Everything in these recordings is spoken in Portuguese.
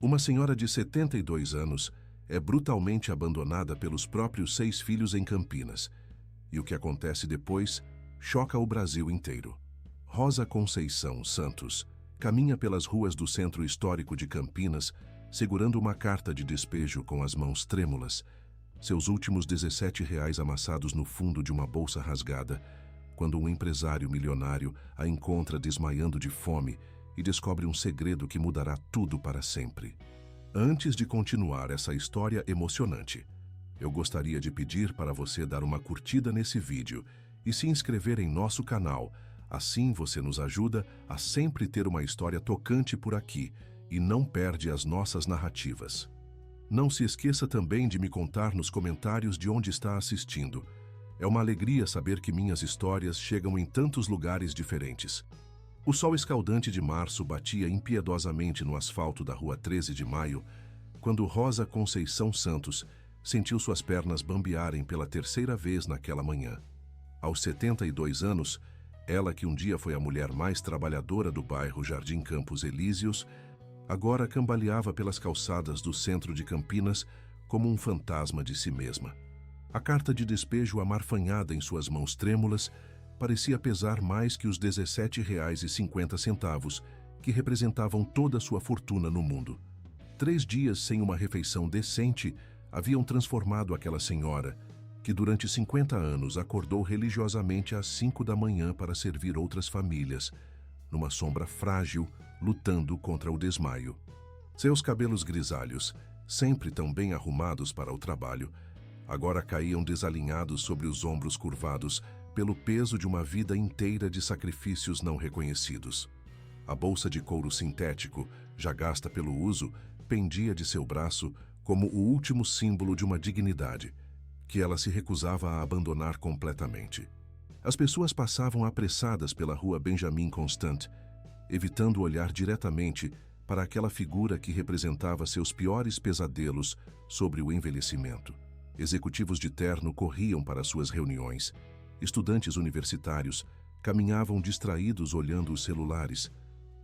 Uma senhora de 72 anos é brutalmente abandonada pelos próprios 6 filhos em Campinas. E o que acontece depois choca o Brasil inteiro. Rosa Conceição Santos caminha pelas ruas do centro histórico de Campinas, segurando uma carta de despejo com as mãos trêmulas, seus últimos R$ 17 amassados no fundo de uma bolsa rasgada, quando um empresário milionário a encontra desmaiando de fome e descobre um segredo que mudará tudo para sempre. Antes de continuar essa história emocionante, eu gostaria de pedir para você dar uma curtida nesse vídeo e se inscrever em nosso canal. Assim você nos ajuda a sempre ter uma história tocante por aqui e não perde as nossas narrativas. Não se esqueça também de me contar nos comentários de onde está assistindo. É uma alegria saber que minhas histórias chegam em tantos lugares diferentes. O sol escaldante de março batia impiedosamente no asfalto da rua 13 de Maio, quando Rosa Conceição Santos sentiu suas pernas bambearem pela terceira vez naquela manhã. Aos 72 anos, ela que um dia foi a mulher mais trabalhadora do bairro Jardim Campos Elíseos, agora cambaleava pelas calçadas do centro de Campinas como um fantasma de si mesma. A carta de despejo amarfanhada em suas mãos trêmulas parecia pesar mais que os R$ 17,50 que representavam toda a sua fortuna no mundo. 3 dias sem uma refeição decente haviam transformado aquela senhora, que durante 50 anos acordou religiosamente às 5 da manhã para servir outras famílias, numa sombra frágil, lutando contra o desmaio. Seus cabelos grisalhos, sempre tão bem arrumados para o trabalho, agora caíam desalinhados sobre os ombros curvados pelo peso de uma vida inteira de sacrifícios não reconhecidos. A bolsa de couro sintético, já gasta pelo uso, pendia de seu braço como o último símbolo de uma dignidade, que ela se recusava a abandonar completamente. As pessoas passavam apressadas pela rua Benjamin Constant, evitando olhar diretamente para aquela figura que representava seus piores pesadelos sobre o envelhecimento. Executivos de terno corriam para suas reuniões. Estudantes universitários caminhavam distraídos olhando os celulares.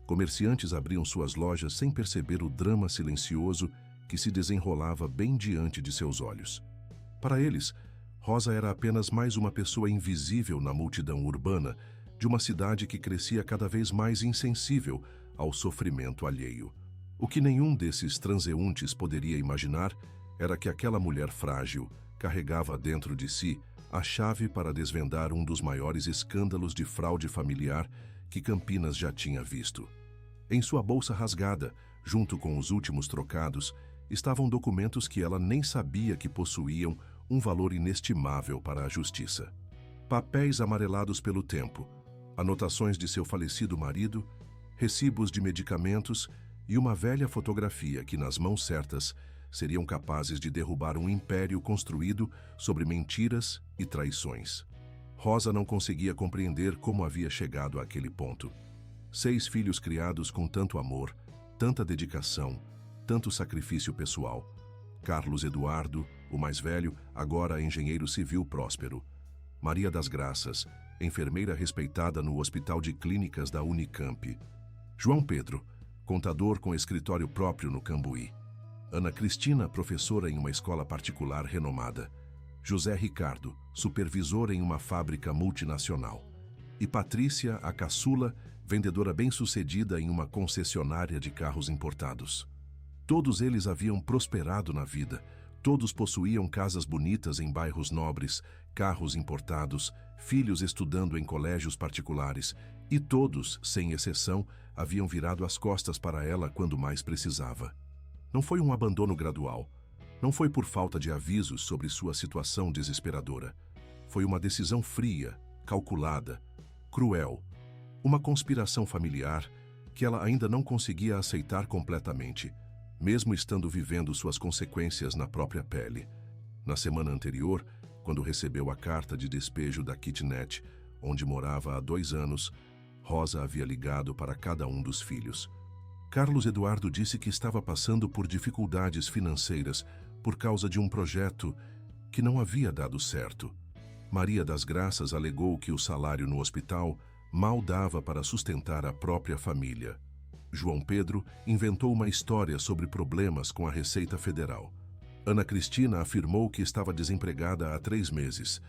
Comerciantes abriam suas lojas sem perceber o drama silencioso que se desenrolava bem diante de seus olhos. Para eles, Rosa era apenas mais uma pessoa invisível na multidão urbana de uma cidade que crescia cada vez mais insensível ao sofrimento alheio. O que nenhum desses transeuntes poderia imaginar era que aquela mulher frágil carregava dentro de si a chave para desvendar um dos maiores escândalos de fraude familiar que Campinas já tinha visto. Em sua bolsa rasgada, junto com os últimos trocados, estavam documentos que ela nem sabia que possuíam um valor inestimável para a justiça. Papéis amarelados pelo tempo, anotações de seu falecido marido, recibos de medicamentos e uma velha fotografia que, nas mãos certas, seriam capazes de derrubar um império construído sobre mentiras e traições. Rosa não conseguia compreender como havia chegado àquele ponto. 6 filhos criados com tanto amor, tanta dedicação, tanto sacrifício pessoal. Carlos Eduardo, o mais velho, agora engenheiro civil próspero. Maria das Graças, enfermeira respeitada no Hospital de Clínicas da Unicamp. João Pedro, contador com escritório próprio no Cambuí. Ana Cristina, professora em uma escola particular renomada. José Ricardo, supervisor em uma fábrica multinacional. E Patrícia, a caçula, vendedora bem-sucedida em uma concessionária de carros importados. Todos eles haviam prosperado na vida, todos possuíam casas bonitas em bairros nobres, carros importados, filhos estudando em colégios particulares, e todos, sem exceção, haviam virado as costas para ela quando mais precisava. Não foi um abandono gradual. Não foi por falta de avisos sobre sua situação desesperadora. Foi uma decisão fria, calculada, cruel. Uma conspiração familiar que ela ainda não conseguia aceitar completamente, mesmo estando vivendo suas consequências na própria pele. Na semana anterior, quando recebeu a carta de despejo da kitnet, onde morava há 2 anos, Rosa havia ligado para cada um dos filhos. Carlos Eduardo disse que estava passando por dificuldades financeiras por causa de um projeto que não havia dado certo. Maria das Graças alegou que o salário no hospital mal dava para sustentar a própria família. João Pedro inventou uma história sobre problemas com a Receita Federal. Ana Cristina afirmou que estava desempregada há 3 meses.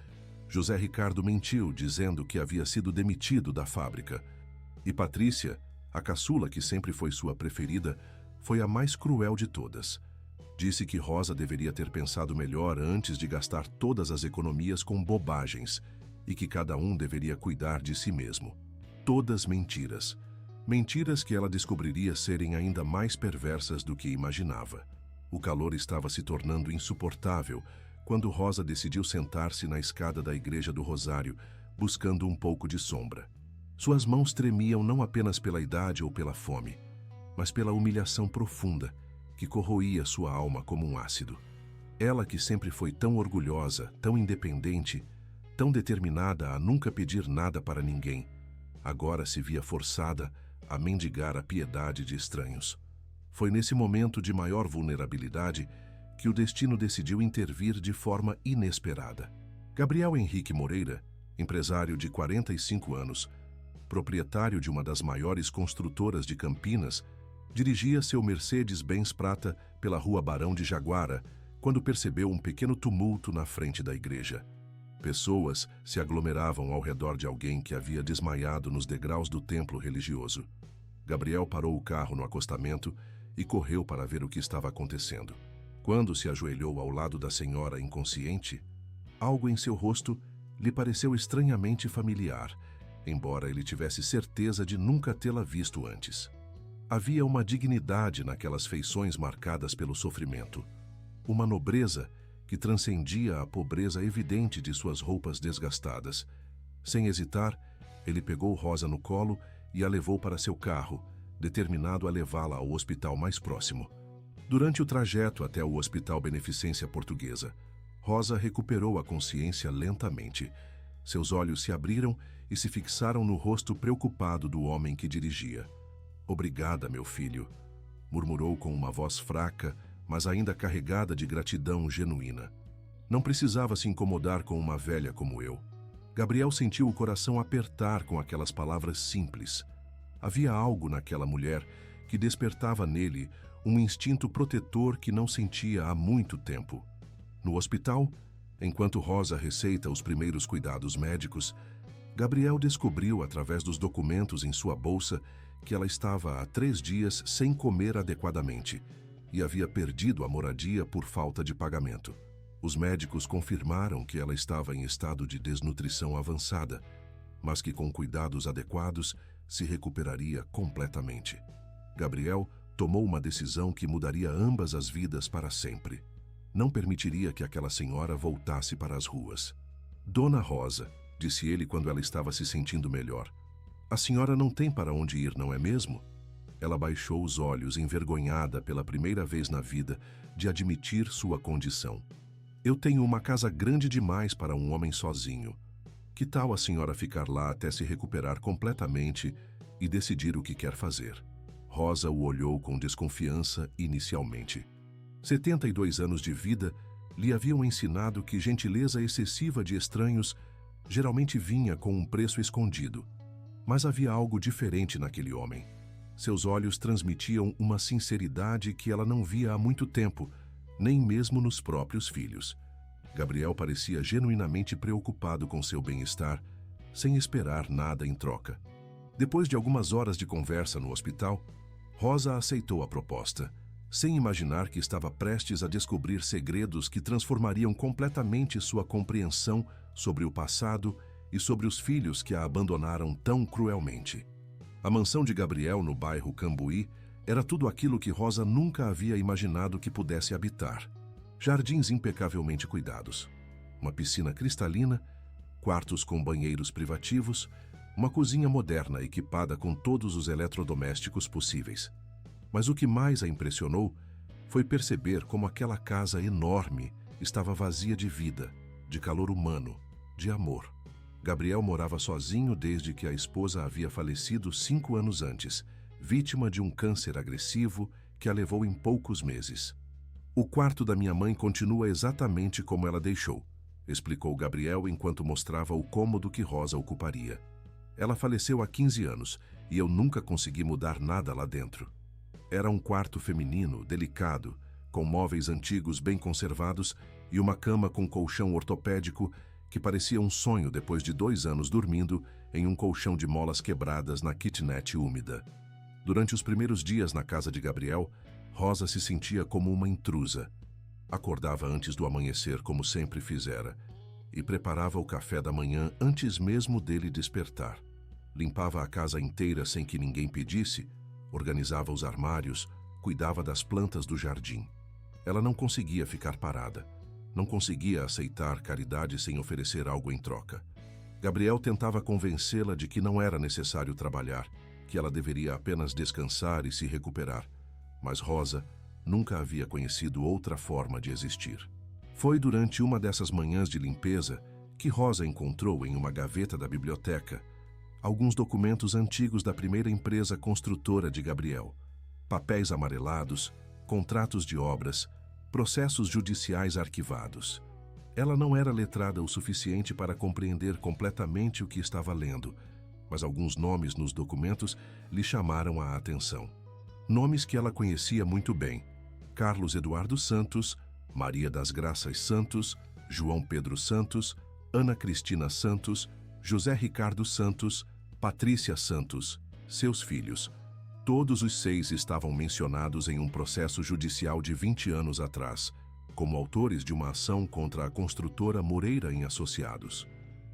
José Ricardo mentiu, dizendo que havia sido demitido da fábrica. E Patrícia, a caçula que sempre foi sua preferida, foi a mais cruel de todas. Disse que Rosa deveria ter pensado melhor antes de gastar todas as economias com bobagens e que cada um deveria cuidar de si mesmo. Todas mentiras. Mentiras que ela descobriria serem ainda mais perversas do que imaginava. O calor estava se tornando insuportável quando Rosa decidiu sentar-se na escada da Igreja do Rosário, buscando um pouco de sombra. Suas mãos tremiam não apenas pela idade ou pela fome, mas pela humilhação profunda que corroía sua alma como um ácido. Ela que sempre foi tão orgulhosa, tão independente, tão determinada a nunca pedir nada para ninguém, agora se via forçada a mendigar a piedade de estranhos. Foi nesse momento de maior vulnerabilidade que o destino decidiu intervir de forma inesperada. Gabriel Henrique Moreira, empresário de 45 anos, proprietário de uma das maiores construtoras de Campinas, dirigia seu Mercedes-Benz prata pela rua Barão de Jaguara quando percebeu um pequeno tumulto na frente da igreja. Pessoas se aglomeravam ao redor de alguém que havia desmaiado nos degraus do templo religioso. Gabriel parou o carro no acostamento e correu para ver o que estava acontecendo. Quando se ajoelhou ao lado da senhora inconsciente, algo em seu rosto lhe pareceu estranhamente familiar, embora ele tivesse certeza de nunca tê-la visto antes. Havia uma dignidade naquelas feições marcadas pelo sofrimento, uma nobreza que transcendia a pobreza evidente de suas roupas desgastadas. Sem hesitar, ele pegou Rosa no colo e a levou para seu carro, determinado a levá-la ao hospital mais próximo. Durante o trajeto até o Hospital Beneficência Portuguesa, Rosa recuperou a consciência lentamente. Seus olhos se abriram e se fixaram no rosto preocupado do homem que dirigia. "Obrigada, meu filho", murmurou com uma voz fraca, mas ainda carregada de gratidão genuína. Não precisava se incomodar com uma velha como eu. Gabriel sentiu o coração apertar com aquelas palavras simples. Havia algo naquela mulher que despertava nele um instinto protetor que não sentia há muito tempo. No hospital, enquanto Rosa receita os primeiros cuidados médicos, Gabriel descobriu, através dos documentos em sua bolsa, que ela estava há 3 dias sem comer adequadamente e havia perdido a moradia por falta de pagamento. Os médicos confirmaram que ela estava em estado de desnutrição avançada, mas que com cuidados adequados se recuperaria completamente. Gabriel tomou uma decisão que mudaria ambas as vidas para sempre. Não permitiria que aquela senhora voltasse para as ruas. "Dona Rosa", disse ele quando ela estava se sentindo melhor, "a senhora não tem para onde ir, não é mesmo?" Ela baixou os olhos, envergonhada pela primeira vez na vida de admitir sua condição. "Eu tenho uma casa grande demais para um homem sozinho. Que tal a senhora ficar lá até se recuperar completamente e decidir o que quer fazer?" Rosa o olhou com desconfiança inicialmente. 72 anos de vida lhe haviam ensinado que gentileza excessiva de estranhos geralmente vinha com um preço escondido. Mas havia algo diferente naquele homem. Seus olhos transmitiam uma sinceridade que ela não via há muito tempo, nem mesmo nos próprios filhos. Gabriel parecia genuinamente preocupado com seu bem-estar, sem esperar nada em troca. Depois de algumas horas de conversa no hospital, Rosa aceitou a proposta, sem imaginar que estava prestes a descobrir segredos que transformariam completamente sua compreensão sobre o passado e sobre os filhos que a abandonaram tão cruelmente. A mansão de Gabriel no bairro Cambuí era tudo aquilo que Rosa nunca havia imaginado que pudesse habitar. Jardins impecavelmente cuidados, uma piscina cristalina, quartos com banheiros privativos, uma cozinha moderna equipada com todos os eletrodomésticos possíveis. Mas o que mais a impressionou foi perceber como aquela casa enorme estava vazia de vida, de calor humano, de amor. Gabriel morava sozinho desde que a esposa havia falecido 5 anos antes, vítima de um câncer agressivo que a levou em poucos meses. "O quarto da minha mãe continua exatamente como ela deixou", explicou Gabriel enquanto mostrava o cômodo que Rosa ocuparia. "Ela faleceu há 15 anos e eu nunca consegui mudar nada lá dentro. Era um quarto feminino, delicado, com móveis antigos bem conservados e uma cama com colchão ortopédico que parecia um sonho depois de 2 anos dormindo em um colchão de molas quebradas na kitnet úmida. Durante os primeiros dias na casa de Gabriel, Rosa se sentia como uma intrusa. Acordava antes do amanhecer, como sempre fizera, e preparava o café da manhã antes mesmo dele despertar. Limpava a casa inteira sem que ninguém pedisse, organizava os armários, cuidava das plantas do jardim. Ela não conseguia ficar parada. Não conseguia aceitar caridade sem oferecer algo em troca. Gabriel tentava convencê-la de que não era necessário trabalhar, que ela deveria apenas descansar e se recuperar. Mas Rosa nunca havia conhecido outra forma de existir. Foi durante uma dessas manhãs de limpeza que Rosa encontrou em uma gaveta da biblioteca alguns documentos antigos da primeira empresa construtora de Gabriel. Papéis amarelados, contratos de obras, processos judiciais arquivados. Ela não era letrada o suficiente para compreender completamente o que estava lendo, mas alguns nomes nos documentos lhe chamaram a atenção. Nomes que ela conhecia muito bem: Carlos Eduardo Santos, Maria das Graças Santos, João Pedro Santos, Ana Cristina Santos, José Ricardo Santos, Patrícia Santos, seus filhos. Todos os 6 estavam mencionados em um processo judicial de 20 anos atrás, como autores de uma ação contra a construtora Moreira e Associados.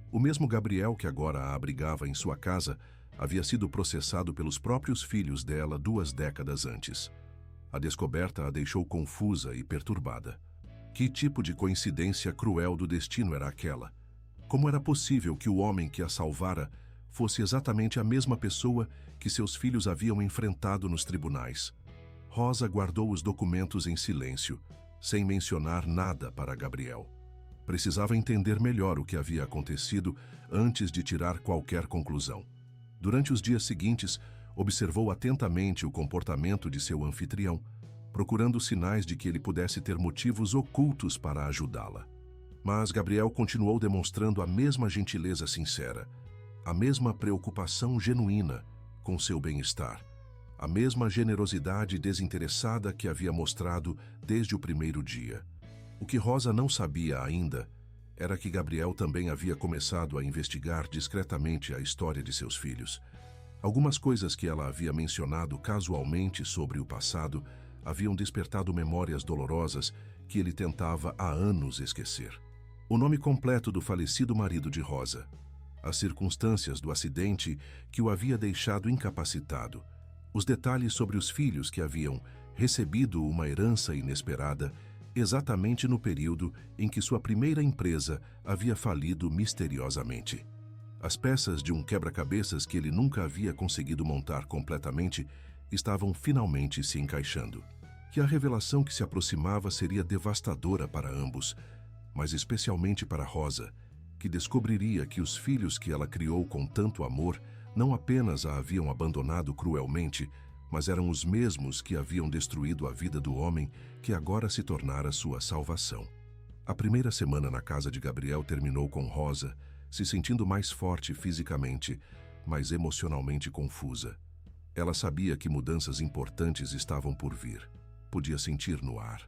O mesmo Gabriel, que agora a abrigava em sua casa, havia sido processado pelos próprios filhos dela 2 décadas antes. A descoberta a deixou confusa e perturbada. Que tipo de coincidência cruel do destino era aquela? Como era possível que o homem que a salvara fosse exatamente a mesma pessoa que seus filhos haviam enfrentado nos tribunais? Rosa guardou os documentos em silêncio, sem mencionar nada para Gabriel. Precisava entender melhor o que havia acontecido antes de tirar qualquer conclusão. Durante os dias seguintes, observou atentamente o comportamento de seu anfitrião, procurando sinais de que ele pudesse ter motivos ocultos para ajudá-la. Mas Gabriel continuou demonstrando a mesma gentileza sincera, a mesma preocupação genuína com seu bem-estar, a mesma generosidade desinteressada que havia mostrado desde o primeiro dia. O que Rosa não sabia ainda era que Gabriel também havia começado a investigar discretamente a história de seus filhos. Algumas coisas que ela havia mencionado casualmente sobre o passado haviam despertado memórias dolorosas que ele tentava há anos esquecer. O nome completo do falecido marido de Rosa, as circunstâncias do acidente que o havia deixado incapacitado, os detalhes sobre os filhos que haviam recebido uma herança inesperada exatamente no período em que sua primeira empresa havia falido misteriosamente. As peças de um quebra-cabeças que ele nunca havia conseguido montar completamente estavam finalmente se encaixando. Que a revelação que se aproximava seria devastadora para ambos, mas especialmente para Rosa, que descobriria que os filhos que ela criou com tanto amor não apenas a haviam abandonado cruelmente, mas eram os mesmos que haviam destruído a vida do homem que agora se tornara sua salvação. A primeira semana na casa de Gabriel terminou com Rosa se sentindo mais forte fisicamente, mas emocionalmente confusa. Ela sabia que mudanças importantes estavam por vir. Podia sentir no ar.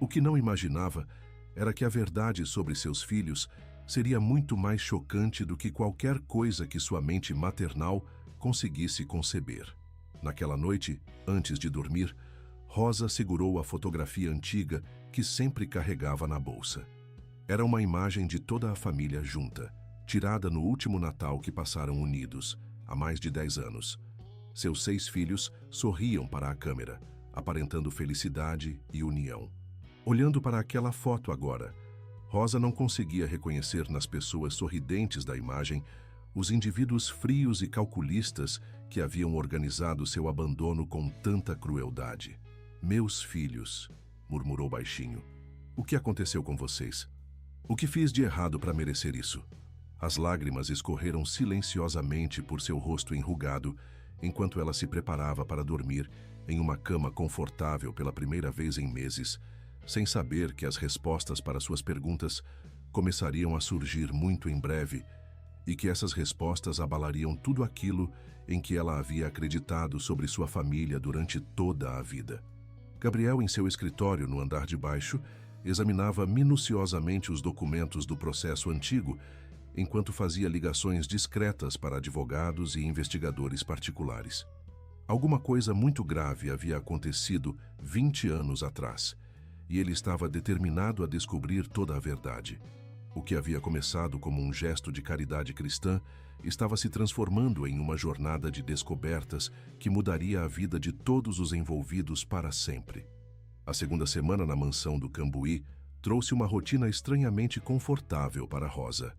O que não imaginava era que a verdade sobre seus filhos seria muito mais chocante do que qualquer coisa que sua mente maternal conseguisse conceber. Naquela noite, antes de dormir, Rosa segurou a fotografia antiga que sempre carregava na bolsa. Era uma imagem de toda a família junta, tirada no último Natal que passaram unidos, há mais de 10 anos. Seus 6 filhos sorriam para a câmera, aparentando felicidade e união. Olhando para aquela foto agora, Rosa não conseguia reconhecer nas pessoas sorridentes da imagem os indivíduos frios e calculistas que haviam organizado seu abandono com tanta crueldade. "Meus filhos", murmurou baixinho. "O que aconteceu com vocês? O que fiz de errado para merecer isso?" As lágrimas escorreram silenciosamente por seu rosto enrugado enquanto ela se preparava para dormir em uma cama confortável pela primeira vez em meses, sem saber que as respostas para suas perguntas começariam a surgir muito em breve e que essas respostas abalariam tudo aquilo em que ela havia acreditado sobre sua família durante toda a vida. Gabriel, em seu escritório no andar de baixo, examinava minuciosamente os documentos do processo antigo, enquanto fazia ligações discretas para advogados e investigadores particulares. Alguma coisa muito grave havia acontecido 20 anos atrás, e ele estava determinado a descobrir toda a verdade. O que havia começado como um gesto de caridade cristã estava se transformando em uma jornada de descobertas que mudaria a vida de todos os envolvidos para sempre. A segunda semana na mansão do Cambuí trouxe uma rotina estranhamente confortável para Rosa.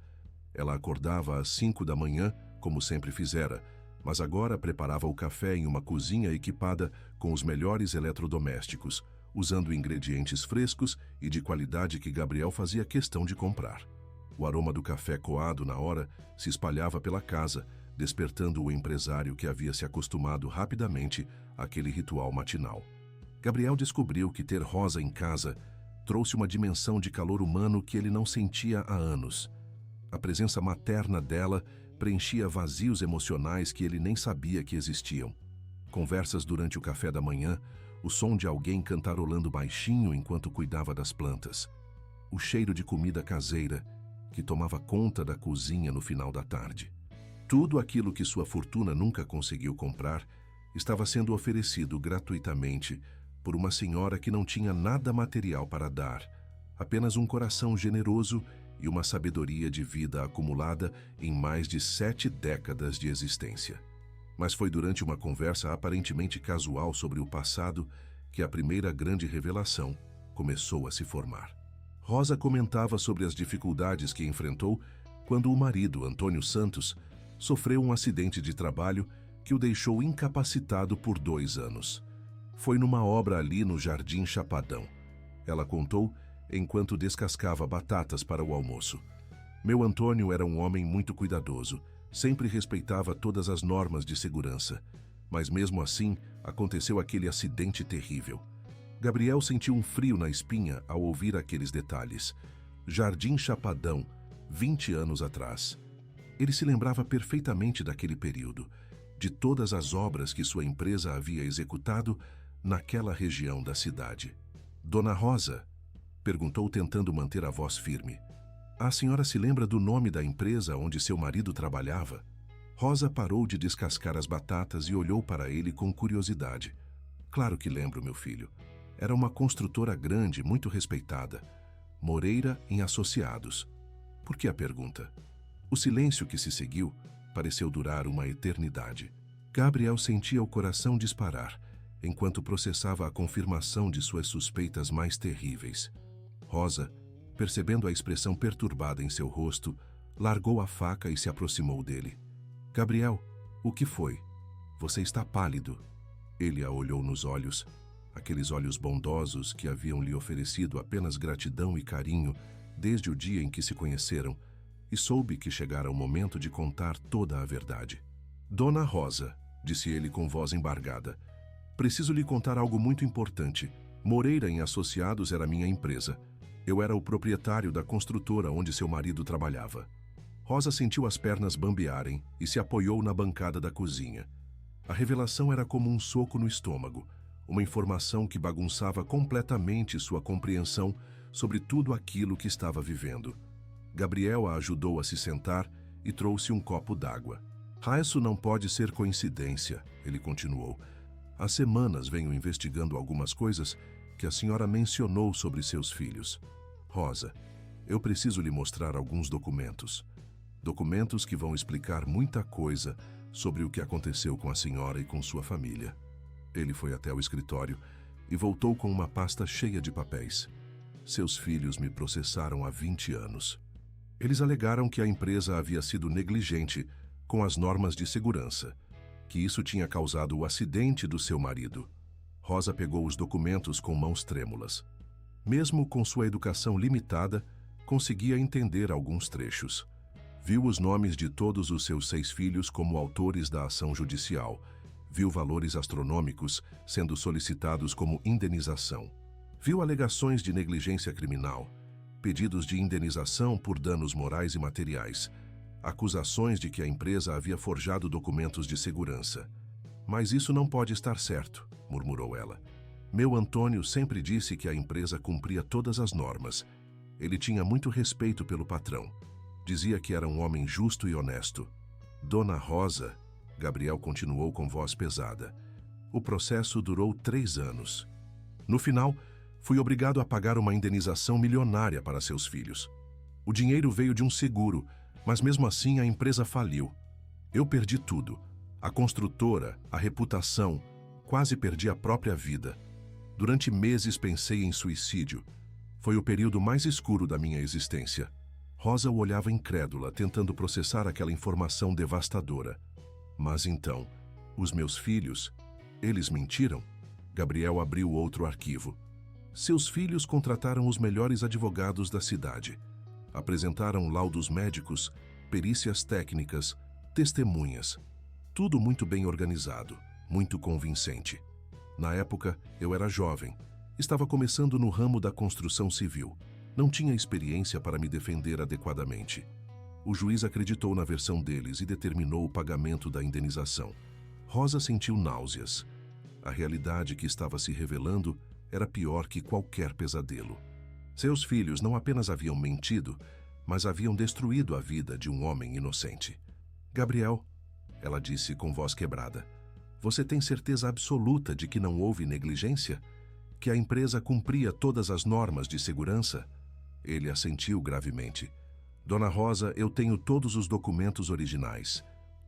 Ela acordava às 5 da manhã, como sempre fizera, mas agora preparava o café em uma cozinha equipada com os melhores eletrodomésticos, usando ingredientes frescos e de qualidade que Gabriel fazia questão de comprar. O aroma do café coado na hora se espalhava pela casa, despertando o empresário que havia se acostumado rapidamente àquele ritual matinal. Gabriel descobriu que ter Rosa em casa trouxe uma dimensão de calor humano que ele não sentia há anos. A presença materna dela preenchia vazios emocionais que ele nem sabia que existiam. Conversas durante o café da manhã, o som de alguém cantarolando baixinho enquanto cuidava das plantas, o cheiro de comida caseira que tomava conta da cozinha no final da tarde. Tudo aquilo que sua fortuna nunca conseguiu comprar estava sendo oferecido gratuitamente por uma senhora que não tinha nada material para dar, apenas um coração generoso e uma sabedoria de vida acumulada em mais de 7 décadas de existência. Mas foi durante uma conversa aparentemente casual sobre o passado que a primeira grande revelação começou a se formar. Rosa comentava sobre as dificuldades que enfrentou quando o marido, Antônio Santos, sofreu um acidente de trabalho que o deixou incapacitado por 2 anos. Foi numa obra ali no Jardim Chapadão. Ela contou enquanto descascava batatas para o almoço. Meu Antônio era um homem muito cuidadoso, sempre respeitava todas as normas de segurança. Mas mesmo assim, aconteceu aquele acidente terrível. Gabriel sentiu um frio na espinha ao ouvir aqueles detalhes. Jardim Chapadão, 20 anos atrás. Ele se lembrava perfeitamente daquele período, de todas as obras que sua empresa havia executado naquela região da cidade. Dona Rosa? Perguntou tentando manter a voz firme. A senhora se lembra do nome da empresa onde seu marido trabalhava? Rosa parou de descascar as batatas e olhou para ele com curiosidade. Claro que lembro, meu filho. Era uma construtora grande, muito respeitada. Moreira em Associados. Por que a pergunta? O silêncio que se seguiu pareceu durar uma eternidade. Gabriel sentia o coração disparar, enquanto processava a confirmação de suas suspeitas mais terríveis. Rosa, percebendo a expressão perturbada em seu rosto, largou a faca e se aproximou dele. Gabriel, o que foi? Você está pálido. Ele a olhou nos olhos, aqueles olhos bondosos que haviam lhe oferecido apenas gratidão e carinho desde o dia em que se conheceram, e soube que chegara o momento de contar toda a verdade. Dona Rosa, disse ele com voz embargada, preciso lhe contar algo muito importante. Moreira em Associados era minha empresa. Eu era o proprietário da construtora onde seu marido trabalhava. Rosa sentiu as pernas bambearem e se apoiou na bancada da cozinha. A revelação era como um soco no estômago, uma informação que bagunçava completamente sua compreensão sobre tudo aquilo que estava vivendo. Gabriel a ajudou a se sentar e trouxe um copo d'água. Isso não pode ser coincidência, ele continuou. Há semanas venho investigando algumas coisas que a senhora mencionou sobre seus filhos. Rosa, eu preciso lhe mostrar alguns documentos. Documentos que vão explicar muita coisa sobre o que aconteceu com a senhora e com sua família. Ele foi até o escritório e voltou com uma pasta cheia de papéis. Seus filhos me processaram há 20 anos. Eles alegaram que a empresa havia sido negligente com as normas de segurança, que isso tinha causado o acidente do seu marido. Rosa pegou os documentos com mãos trêmulas. Mesmo com sua educação limitada, conseguia entender alguns trechos. Viu os nomes de todos os seus 6 filhos como autores da ação judicial. Viu valores astronômicos sendo solicitados como indenização. Viu alegações de negligência criminal, pedidos de indenização por danos morais e materiais, acusações de que a empresa havia forjado documentos de segurança. Mas isso não pode estar certo, murmurou ela. Meu Antônio sempre disse que a empresa cumpria todas as normas. Ele tinha muito respeito pelo patrão. Dizia que era um homem justo e honesto. Dona Rosa, Gabriel continuou com voz pesada. O processo durou 3 anos. No final, fui obrigado a pagar uma indenização milionária para seus filhos. O dinheiro veio de um seguro, mas mesmo assim a empresa faliu. Eu perdi tudo. A construtora, a reputação, quase perdi a própria vida. Durante meses pensei em suicídio. Foi o período mais escuro da minha existência. Rosa o olhava incrédula, tentando processar aquela informação devastadora. Mas então, os meus filhos, eles mentiram? Gabriel abriu outro arquivo. Seus filhos contrataram os melhores advogados da cidade. Apresentaram laudos médicos, perícias técnicas, testemunhas. Tudo muito bem organizado, muito convincente. Na época, eu era jovem. Estava começando no ramo da construção civil. Não tinha experiência para me defender adequadamente. O juiz acreditou na versão deles e determinou o pagamento da indenização. Rosa sentiu náuseas. A realidade que estava se revelando era pior que qualquer pesadelo. Seus filhos não apenas haviam mentido, mas haviam destruído a vida de um homem inocente. Gabriel, ela disse com voz quebrada, você tem certeza absoluta de que não houve negligência? Que a empresa cumpria todas as normas de segurança? Ele assentiu gravemente. Dona Rosa, eu tenho todos os documentos originais,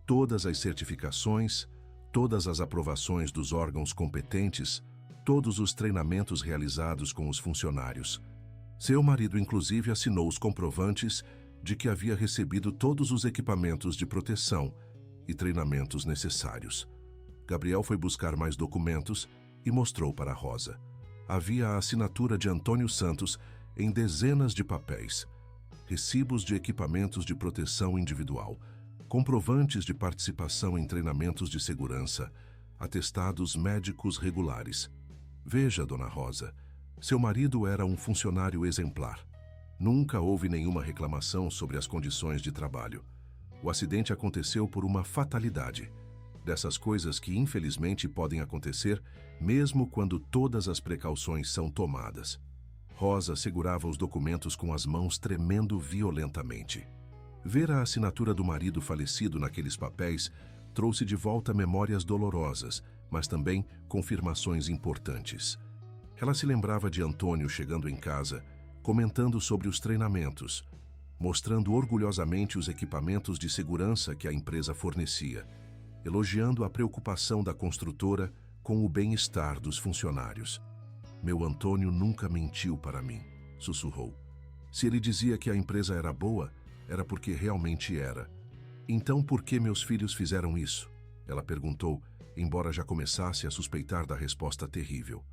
todas as certificações, todas as aprovações dos órgãos competentes, todos os treinamentos realizados com os funcionários. Seu marido, inclusive, assinou os comprovantes de que havia recebido todos os equipamentos de proteção e treinamentos necessários. Gabriel foi buscar mais documentos e mostrou para Rosa. Havia a assinatura de Antônio Santos em dezenas de papéis, recibos de equipamentos de proteção individual, comprovantes de participação em treinamentos de segurança, atestados médicos regulares. Veja, Dona Rosa, seu marido era um funcionário exemplar. Nunca houve nenhuma reclamação sobre as condições de trabalho. O acidente aconteceu por uma fatalidade. Dessas coisas que infelizmente podem acontecer mesmo quando todas as precauções são tomadas. Rosa segurava os documentos com as mãos tremendo violentamente. Ver a assinatura do marido falecido naqueles papéis trouxe de volta memórias dolorosas, mas também confirmações importantes. Ela se lembrava de Antônio chegando em casa, comentando sobre os treinamentos, mostrando orgulhosamente os equipamentos de segurança que a empresa fornecia, elogiando a preocupação da construtora com o bem-estar dos funcionários. Meu Antônio nunca mentiu para mim, sussurrou. Se ele dizia que a empresa era boa, era porque realmente era. Então por que meus filhos fizeram isso? Ela perguntou, embora já começasse a suspeitar da resposta terrível.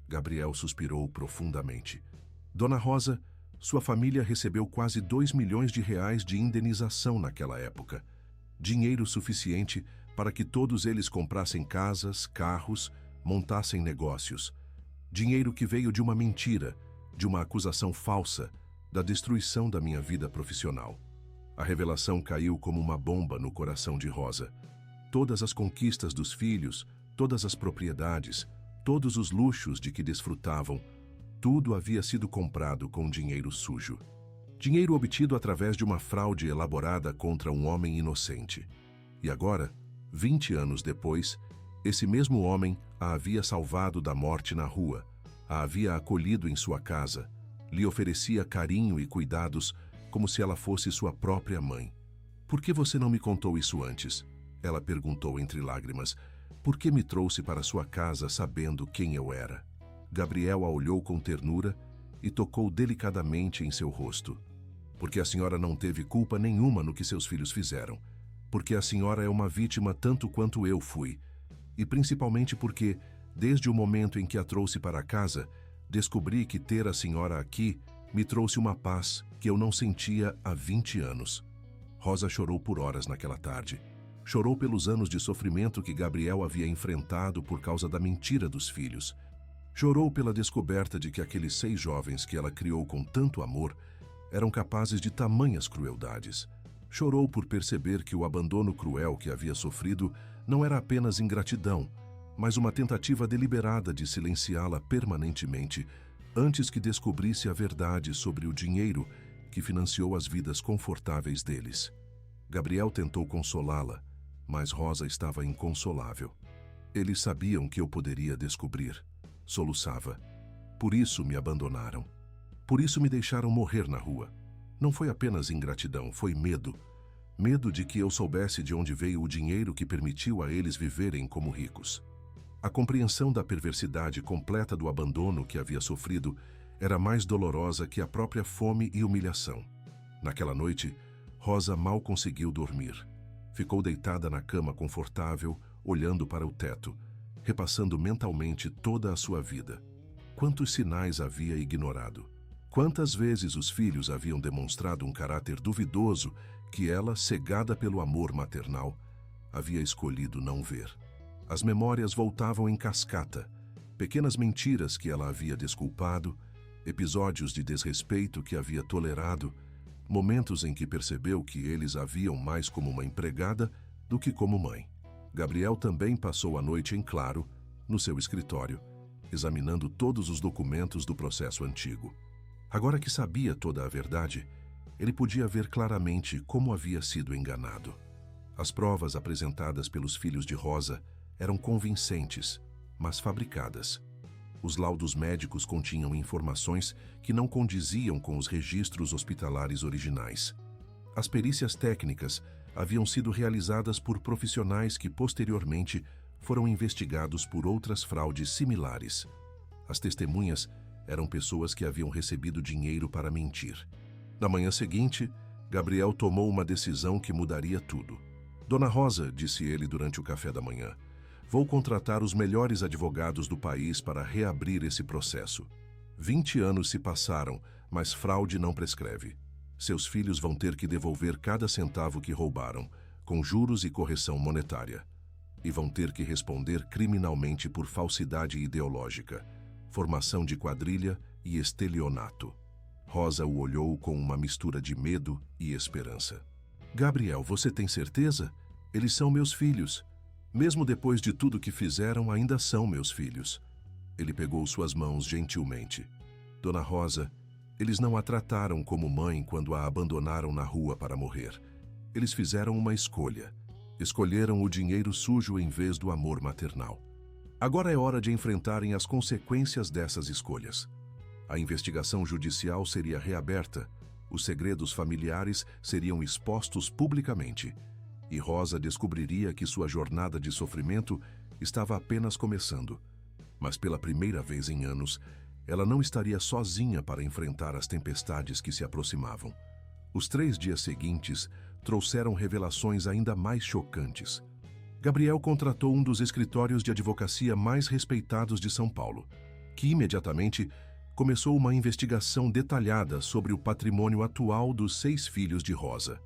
Gabriel suspirou profundamente. Dona Rosa, sua família recebeu quase 2 milhões de reais de indenização naquela época. Dinheiro suficiente para que todos eles comprassem casas, carros, montassem negócios. Dinheiro que veio de uma mentira, de uma acusação falsa, da destruição da minha vida profissional. A revelação caiu como uma bomba no coração de Rosa. Todas as conquistas dos filhos, todas as propriedades, todos os luxos de que desfrutavam, tudo havia sido comprado com dinheiro sujo. Dinheiro obtido através de uma fraude elaborada contra um homem inocente. E agora, 20 anos depois, esse mesmo homem a havia salvado da morte na rua, a havia acolhido em sua casa, lhe oferecia carinho e cuidados como se ela fosse sua própria mãe. Por que você não me contou isso antes? Ela perguntou entre lágrimas. Por que me trouxe para sua casa sabendo quem eu era? Gabriel a olhou com ternura e tocou delicadamente em seu rosto. Porque a senhora não teve culpa nenhuma no que seus filhos fizeram. Porque a senhora é uma vítima tanto quanto eu fui. E principalmente porque, desde o momento em que a trouxe para casa, descobri que ter a senhora aqui me trouxe uma paz que eu não sentia há 20 anos. Rosa chorou por horas naquela tarde. Chorou pelos anos de sofrimento que Gabriel havia enfrentado por causa da mentira dos filhos. Chorou pela descoberta de que aqueles 6 jovens que ela criou com tanto amor eram capazes de tamanhas crueldades. Chorou por perceber que o abandono cruel que havia sofrido não era apenas ingratidão, mas uma tentativa deliberada de silenciá-la permanentemente antes que descobrisse a verdade sobre o dinheiro que financiou as vidas confortáveis deles. Gabriel tentou consolá-la, mas Rosa estava inconsolável. Eles sabiam que eu poderia descobrir. Soluçava. Por isso me abandonaram. Por isso me deixaram morrer na rua. Não foi apenas ingratidão, foi medo. Medo de que eu soubesse de onde veio o dinheiro que permitiu a eles viverem como ricos. A compreensão da perversidade completa do abandono que havia sofrido era mais dolorosa que a própria fome e humilhação. Naquela noite, Rosa mal conseguiu dormir. Ficou deitada na cama confortável, olhando para o teto, repassando mentalmente toda a sua vida. Quantos sinais havia ignorado? Quantas vezes os filhos haviam demonstrado um caráter duvidoso que ela, cegada pelo amor maternal, havia escolhido não ver? As memórias voltavam em cascata, pequenas mentiras que ela havia desculpado, episódios de desrespeito que havia tolerado, momentos em que percebeu que eles a viam mais como uma empregada do que como mãe. Gabriel também passou a noite em claro, no seu escritório, examinando todos os documentos do processo antigo. Agora que sabia toda a verdade, ele podia ver claramente como havia sido enganado. As provas apresentadas pelos filhos de Rosa eram convincentes, mas fabricadas. Os laudos médicos continham informações que não condiziam com os registros hospitalares originais. As perícias técnicas haviam sido realizadas por profissionais que posteriormente foram investigados por outras fraudes similares. As testemunhas eram pessoas que haviam recebido dinheiro para mentir. Na manhã seguinte, Gabriel tomou uma decisão que mudaria tudo. Dona Rosa, disse ele durante o café da manhã, vou contratar os melhores advogados do país para reabrir esse processo. 20 anos se passaram, mas fraude não prescreve. Seus filhos vão ter que devolver cada centavo que roubaram, com juros e correção monetária. E vão ter que responder criminalmente por falsidade ideológica, formação de quadrilha e estelionato. Rosa o olhou com uma mistura de medo e esperança. Gabriel, você tem certeza? Eles são meus filhos. Mesmo depois de tudo que fizeram, ainda são meus filhos. Ele pegou suas mãos gentilmente. Dona Rosa, eles não a trataram como mãe quando a abandonaram na rua para morrer. Eles fizeram uma escolha. Escolheram o dinheiro sujo em vez do amor maternal. Agora é hora de enfrentarem as consequências dessas escolhas. A investigação judicial seria reaberta, os segredos familiares seriam expostos publicamente, e Rosa descobriria que sua jornada de sofrimento estava apenas começando. Mas pela primeira vez em anos, ela não estaria sozinha para enfrentar as tempestades que se aproximavam. Os 3 dias seguintes trouxeram revelações ainda mais chocantes. Gabriel contratou um dos escritórios de advocacia mais respeitados de São Paulo, que imediatamente começou uma investigação detalhada sobre o patrimônio atual dos 6 filhos de Rosa.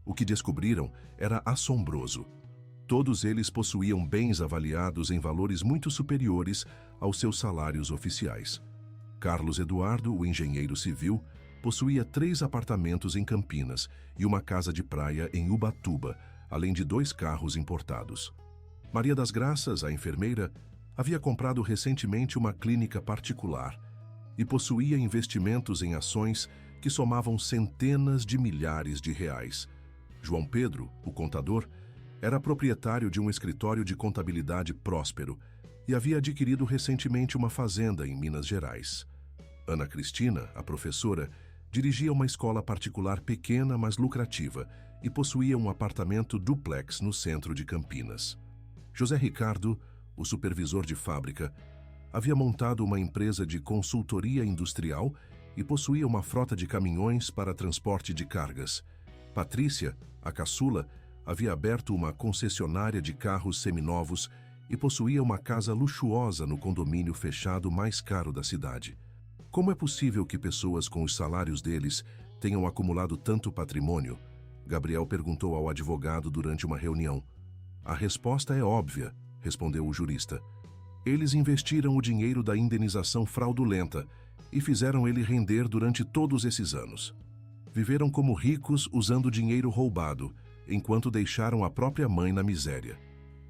O que descobriram era assombroso. Todos eles possuíam bens avaliados em valores muito superiores aos seus salários oficiais. Carlos Eduardo, o engenheiro civil, possuía 3 apartamentos em Campinas e uma casa de praia em Ubatuba, além de 2 carros importados. Maria das Graças, a enfermeira, havia comprado recentemente uma clínica particular e possuía investimentos em ações que somavam centenas de milhares de reais. João Pedro, o contador, era proprietário de um escritório de contabilidade próspero e havia adquirido recentemente uma fazenda em Minas Gerais. Ana Cristina, a professora, dirigia uma escola particular pequena, mas lucrativa, e possuía um apartamento duplex no centro de Campinas. José Ricardo, o supervisor de fábrica, havia montado uma empresa de consultoria industrial e possuía uma frota de caminhões para transporte de cargas. Patrícia, a caçula, havia aberto uma concessionária de carros seminovos e possuía uma casa luxuosa no condomínio fechado mais caro da cidade. Como é possível que pessoas com os salários deles tenham acumulado tanto patrimônio? Gabriel perguntou ao advogado durante uma reunião. A resposta é óbvia, respondeu o jurista. Eles investiram o dinheiro da indenização fraudulenta e fizeram ele render durante todos esses anos. Viveram como ricos usando dinheiro roubado, enquanto deixaram a própria mãe na miséria.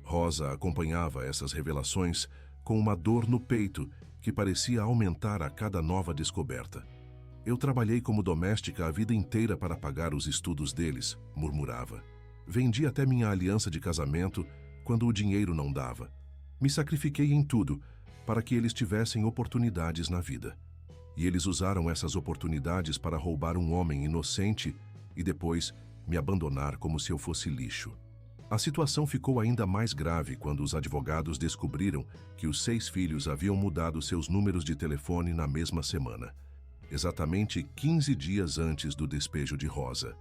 Rosa acompanhava essas revelações com uma dor no peito que parecia aumentar a cada nova descoberta. Eu trabalhei como doméstica a vida inteira para pagar os estudos deles, murmurava. Vendi até minha aliança de casamento quando o dinheiro não dava. Me sacrifiquei em tudo para que eles tivessem oportunidades na vida. E eles usaram essas oportunidades para roubar um homem inocente e depois me abandonar como se eu fosse lixo. A situação ficou ainda mais grave quando os advogados descobriram que os 6 filhos haviam mudado seus números de telefone na mesma semana, exatamente 15 dias antes do despejo de Rosa.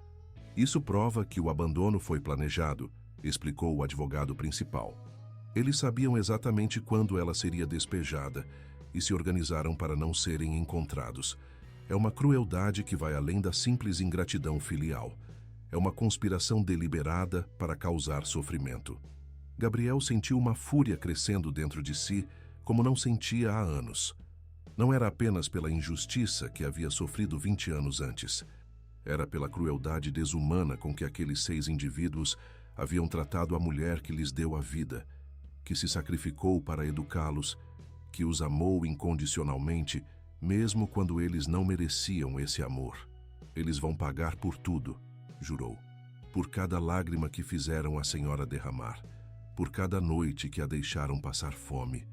Isso prova que o abandono foi planejado, explicou o advogado principal. Eles sabiam exatamente quando ela seria despejada e se organizaram para não serem encontrados. É uma crueldade que vai além da simples ingratidão filial. É uma conspiração deliberada para causar sofrimento. Gabriel sentiu uma fúria crescendo dentro de si, como não sentia há anos. Não era apenas pela injustiça que havia sofrido 20 anos antes. Era pela crueldade desumana com que aqueles 6 indivíduos haviam tratado a mulher que lhes deu a vida, que se sacrificou para educá-los, que os amou incondicionalmente, mesmo quando eles não mereciam esse amor. Eles vão pagar por tudo, jurou. Por cada lágrima que fizeram a senhora derramar, por cada noite que a deixaram passar fome,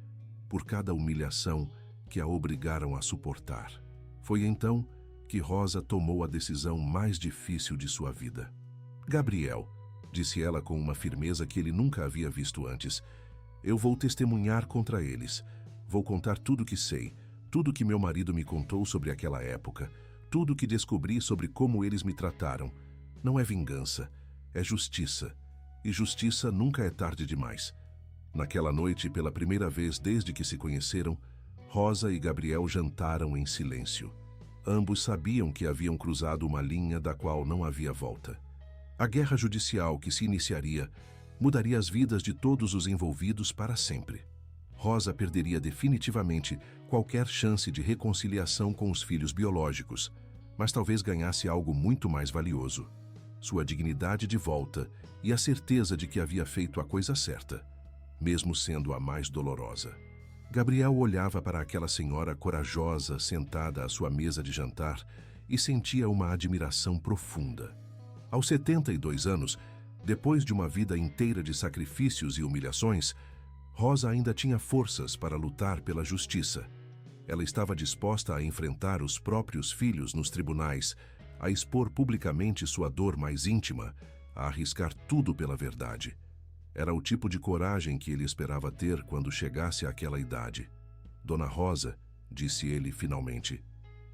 por cada humilhação que a obrigaram a suportar. Foi então que Rosa tomou a decisão mais difícil de sua vida. Gabriel, disse ela com uma firmeza que ele nunca havia visto antes, eu vou testemunhar contra eles. Vou contar tudo o que sei, tudo que meu marido me contou sobre aquela época, tudo o que descobri sobre como eles me trataram. Não é vingança, é justiça. E justiça nunca é tarde demais. Naquela noite, pela primeira vez desde que se conheceram, Rosa e Gabriel jantaram em silêncio. Ambos sabiam que haviam cruzado uma linha da qual não havia volta. A guerra judicial que se iniciaria mudaria as vidas de todos os envolvidos para sempre. Rosa perderia definitivamente qualquer chance de reconciliação com os filhos biológicos, mas talvez ganhasse algo muito mais valioso: sua dignidade de volta e a certeza de que havia feito a coisa certa, mesmo sendo a mais dolorosa. Gabriel olhava para aquela senhora corajosa sentada à sua mesa de jantar e sentia uma admiração profunda. Aos 72 anos, depois de uma vida inteira de sacrifícios e humilhações, Rosa ainda tinha forças para lutar pela justiça. Ela estava disposta a enfrentar os próprios filhos nos tribunais, a expor publicamente sua dor mais íntima, a arriscar tudo pela verdade. Era o tipo de coragem que ele esperava ter quando chegasse àquela idade. Dona Rosa, disse ele finalmente,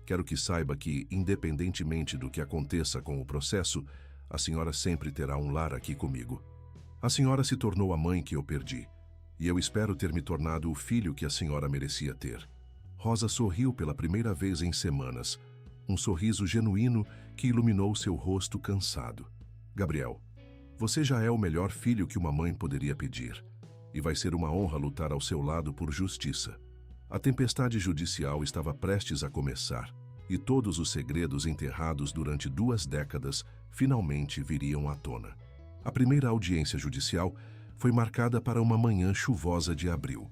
quero que saiba que, independentemente do que aconteça com o processo, a senhora sempre terá um lar aqui comigo. A senhora se tornou a mãe que eu perdi, e eu espero ter me tornado o filho que a senhora merecia ter. Rosa sorriu pela primeira vez em semanas, um sorriso genuíno que iluminou seu rosto cansado. Gabriel, você já é o melhor filho que uma mãe poderia pedir, e vai ser uma honra lutar ao seu lado por justiça. A tempestade judicial estava prestes a começar, e todos os segredos enterrados durante 2 décadas finalmente viriam à tona. A primeira audiência judicial foi marcada para uma manhã chuvosa de abril.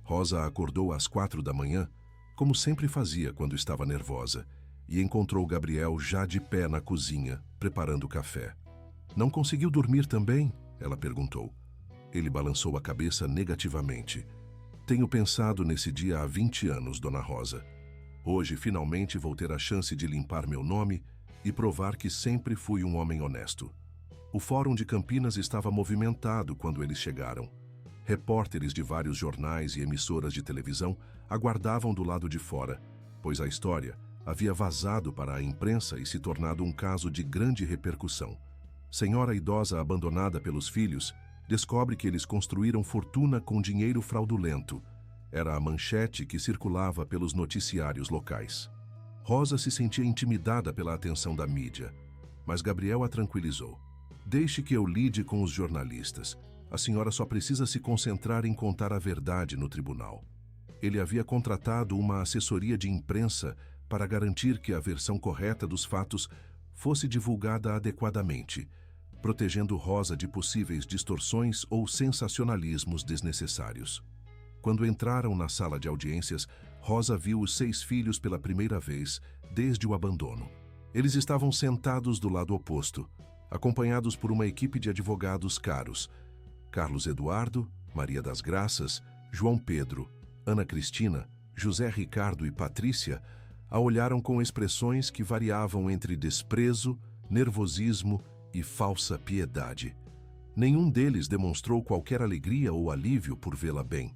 Rosa acordou às 4 da manhã, como sempre fazia quando estava nervosa, e encontrou Gabriel já de pé na cozinha, preparando café. Não conseguiu dormir também? Ela perguntou. Ele balançou a cabeça negativamente. Tenho pensado nesse dia há 20 anos, Dona Rosa. Hoje, finalmente, vou ter a chance de limpar meu nome e provar que sempre fui um homem honesto. O Fórum de Campinas estava movimentado quando eles chegaram. Repórteres de vários jornais e emissoras de televisão aguardavam do lado de fora, pois a história havia vazado para a imprensa e se tornado um caso de grande repercussão. Senhora idosa abandonada pelos filhos descobre que eles construíram fortuna com dinheiro fraudulento. Era a manchete que circulava pelos noticiários locais. Rosa se sentia intimidada pela atenção da mídia, mas Gabriel a tranquilizou. Deixe que eu lide com os jornalistas. A senhora só precisa se concentrar em contar a verdade no tribunal. Ele havia contratado uma assessoria de imprensa para garantir que a versão correta dos fatos fosse divulgada adequadamente, protegendo Rosa de possíveis distorções ou sensacionalismos desnecessários. Quando entraram na sala de audiências, Rosa viu os 6 filhos pela primeira vez desde o abandono. Eles estavam sentados do lado oposto, acompanhados por uma equipe de advogados caros: Carlos Eduardo, Maria das Graças, João Pedro, Ana Cristina, José Ricardo e Patrícia. A olharam com expressões que variavam entre desprezo, nervosismo e falsa piedade. Nenhum deles demonstrou qualquer alegria ou alívio por vê-la bem.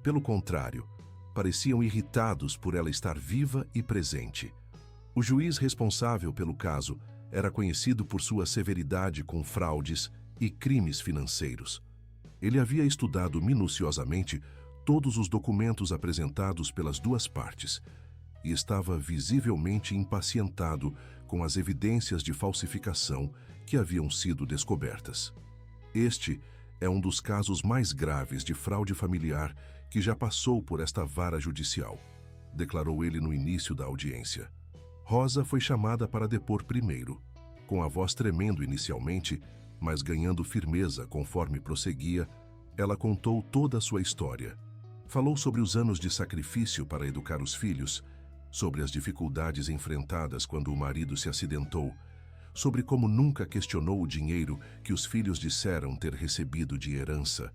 Pelo contrário, pareciam irritados por ela estar viva e presente. O juiz responsável pelo caso era conhecido por sua severidade com fraudes e crimes financeiros. Ele havia estudado minuciosamente todos os documentos apresentados pelas duas partes e estava visivelmente impacientado com as evidências de falsificação que haviam sido descobertas. Este é um dos casos mais graves de fraude familiar que já passou por esta vara judicial, declarou ele no início da audiência. Rosa foi chamada para depor primeiro, com a voz tremendo inicialmente, mas ganhando firmeza conforme prosseguia. Ela contou toda a sua história. Falou sobre os anos de sacrifício para educar os filhos, sobre as dificuldades enfrentadas quando o marido se acidentou, sobre como nunca questionou o dinheiro que os filhos disseram ter recebido de herança,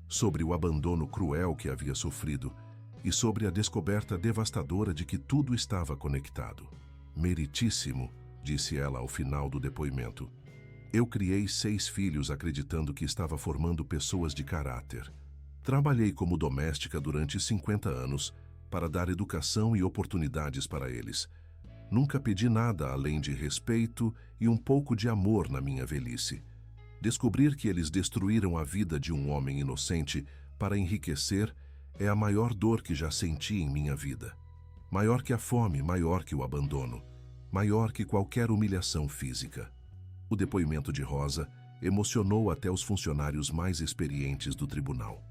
sobre o abandono cruel que havia sofrido e sobre a descoberta devastadora de que tudo estava conectado. Meritíssimo, disse ela ao final do depoimento. Eu criei 6 filhos acreditando que estava formando pessoas de caráter. Trabalhei como doméstica durante 50 anos para dar educação e oportunidades para eles. Nunca pedi nada além de respeito e um pouco de amor na minha velhice. Descobrir que eles destruíram a vida de um homem inocente para enriquecer é a maior dor que já senti em minha vida. Maior que a fome, maior que o abandono, maior que qualquer humilhação física. O depoimento de Rosa emocionou até os funcionários mais experientes do tribunal.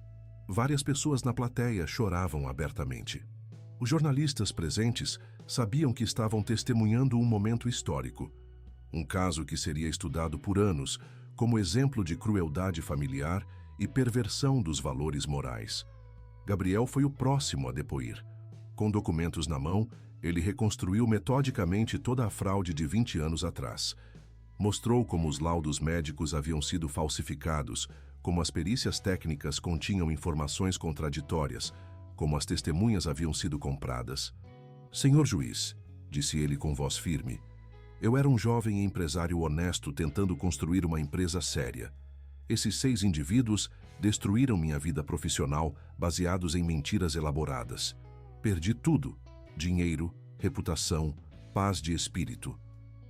Várias pessoas na plateia choravam abertamente. Os jornalistas presentes sabiam que estavam testemunhando um momento histórico, um caso que seria estudado por anos como exemplo de crueldade familiar e perversão dos valores morais. Gabriel foi o próximo a depoir. Com documentos na mão, ele reconstruiu metodicamente toda a fraude de 20 anos atrás. Mostrou como os laudos médicos haviam sido falsificados, como as perícias técnicas continham informações contraditórias, como as testemunhas haviam sido compradas. Senhor juiz, disse ele com voz firme, eu era um jovem empresário honesto tentando construir uma empresa séria. Esses 6 indivíduos destruíram minha vida profissional baseados em mentiras elaboradas. Perdi tudo: dinheiro, reputação, paz de espírito.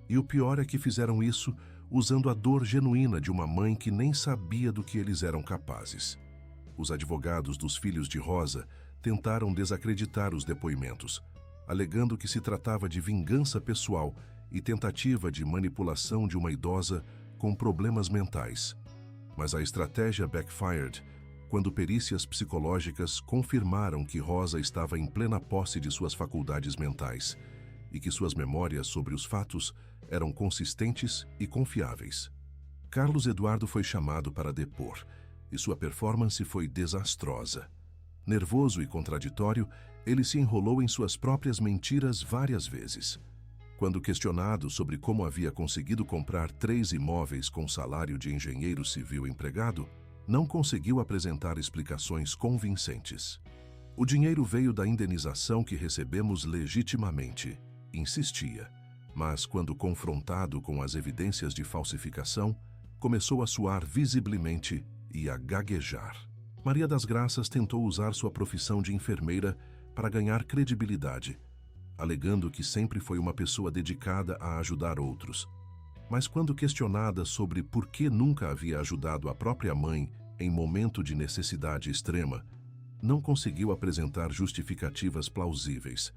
E o pior é que fizeram isso usando a dor genuína de uma mãe que nem sabia do que eles eram capazes. Os advogados dos filhos de Rosa tentaram desacreditar os depoimentos, alegando que se tratava de vingança pessoal e tentativa de manipulação de uma idosa com problemas mentais. Mas a estratégia backfired quando perícias psicológicas confirmaram que Rosa estava em plena posse de suas faculdades mentais e que suas memórias sobre os fatos eram consistentes e confiáveis. Carlos Eduardo foi chamado para depor e sua performance foi desastrosa. Nervoso e contraditório, ele se enrolou em suas próprias mentiras várias vezes. Quando questionado sobre como havia conseguido comprar 3 imóveis com salário de engenheiro civil empregado, não conseguiu apresentar explicações convincentes. O dinheiro veio da indenização que recebemos legitimamente, insistia, mas quando confrontado com as evidências de falsificação, começou a suar visivelmente e a gaguejar. Maria das Graças tentou usar sua profissão de enfermeira para ganhar credibilidade, alegando que sempre foi uma pessoa dedicada a ajudar outros. Mas quando questionada sobre por que nunca havia ajudado a própria mãe em momento de necessidade extrema, não conseguiu apresentar justificativas plausíveis.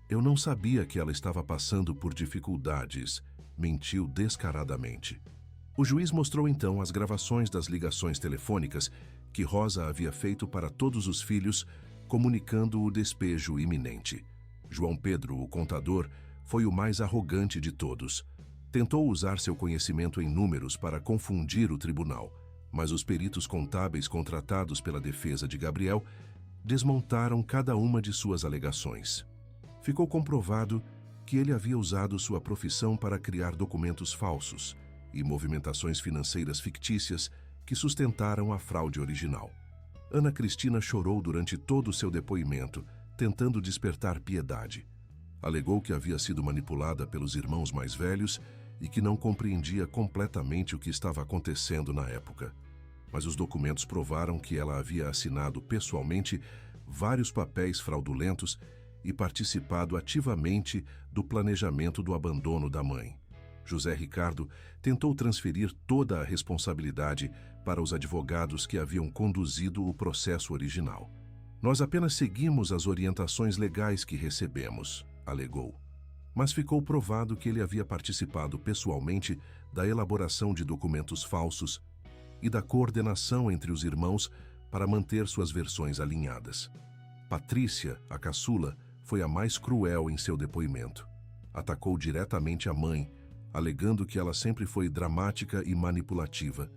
Eu não sabia que ela estava passando por dificuldades, mentiu descaradamente. O juiz mostrou então as gravações das ligações telefônicas que Rosa havia feito para todos os filhos, comunicando o despejo iminente. João Pedro, o contador, foi o mais arrogante de todos. Tentou usar seu conhecimento em números para confundir o tribunal, mas os peritos contábeis contratados pela defesa de Gabriel desmontaram cada uma de suas alegações. Ficou comprovado que ele havia usado sua profissão para criar documentos falsos e movimentações financeiras fictícias que sustentaram a fraude original. Ana Cristina chorou durante todo o seu depoimento, tentando despertar piedade. Alegou que havia sido manipulada pelos irmãos mais velhos e que não compreendia completamente o que estava acontecendo na época. Mas os documentos provaram que ela havia assinado pessoalmente vários papéis fraudulentos e participado ativamente do planejamento do abandono da mãe. José Ricardo tentou transferir toda a responsabilidade para os advogados que haviam conduzido o processo original. Nós apenas seguimos as orientações legais que recebemos, alegou. Mas ficou provado que ele havia participado pessoalmente da elaboração de documentos falsos e da coordenação entre os irmãos para manter suas versões alinhadas. Patrícia, a caçula, foi a mais cruel em seu depoimento. Atacou diretamente a mãe, alegando que ela sempre foi dramática e manipulativa.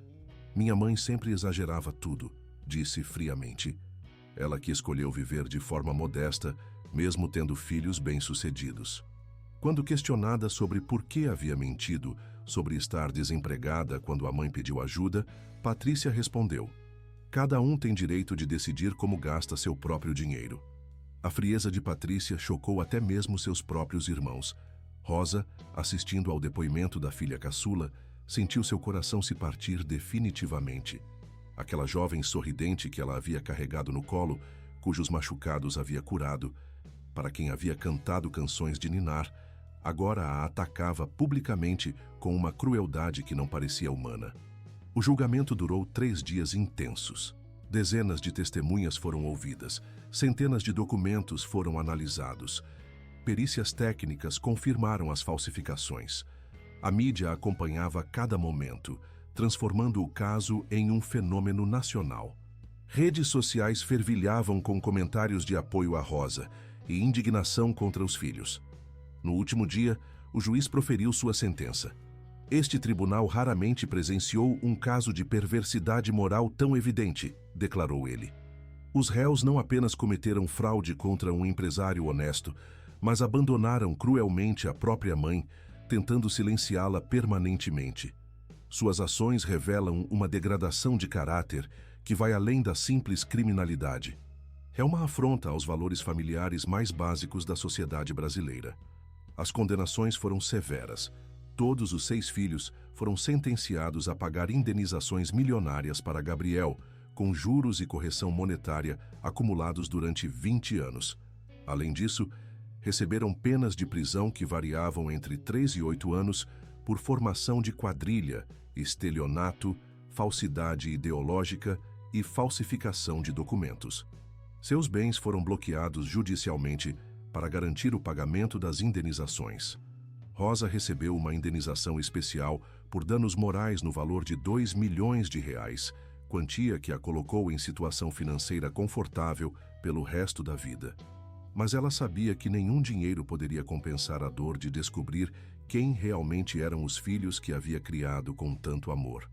Minha mãe sempre exagerava tudo, disse friamente. Ela que escolheu viver de forma modesta, mesmo tendo filhos bem-sucedidos. Quando questionada sobre por que havia mentido sobre estar desempregada quando a mãe pediu ajuda, Patrícia respondeu: "Cada um tem direito de decidir como gasta seu próprio dinheiro." A frieza de Patrícia chocou até mesmo seus próprios irmãos. Rosa, assistindo ao depoimento da filha caçula, sentiu seu coração se partir definitivamente. Aquela jovem sorridente que ela havia carregado no colo, cujos machucados havia curado, para quem havia cantado canções de ninar, agora a atacava publicamente com uma crueldade que não parecia humana. O julgamento durou 3 dias intensos. Dezenas de testemunhas foram ouvidas, centenas de documentos foram analisados. Perícias técnicas confirmaram as falsificações. A mídia acompanhava cada momento, transformando o caso em um fenômeno nacional. Redes sociais fervilhavam com comentários de apoio a Rosa e indignação contra os filhos. No último dia, o juiz proferiu sua sentença. Este tribunal raramente presenciou um caso de perversidade moral tão evidente, declarou ele. Os réus não apenas cometeram fraude contra um empresário honesto, mas abandonaram cruelmente a própria mãe, tentando silenciá-la permanentemente. Suas ações revelam uma degradação de caráter que vai além da simples criminalidade. É uma afronta aos valores familiares mais básicos da sociedade brasileira. As condenações foram severas. Todos os 6 filhos foram sentenciados a pagar indenizações milionárias para Gabriel, com juros e correção monetária acumulados durante 20 anos. Além disso, receberam penas de prisão que variavam entre 3 e 8 anos por formação de quadrilha, estelionato, falsidade ideológica e falsificação de documentos. Seus bens foram bloqueados judicialmente para garantir o pagamento das indenizações. Rosa recebeu uma indenização especial por danos morais no valor de R$2 milhões, quantia que a colocou em situação financeira confortável pelo resto da vida. Mas ela sabia que nenhum dinheiro poderia compensar a dor de descobrir quem realmente eram os filhos que havia criado com tanto amor.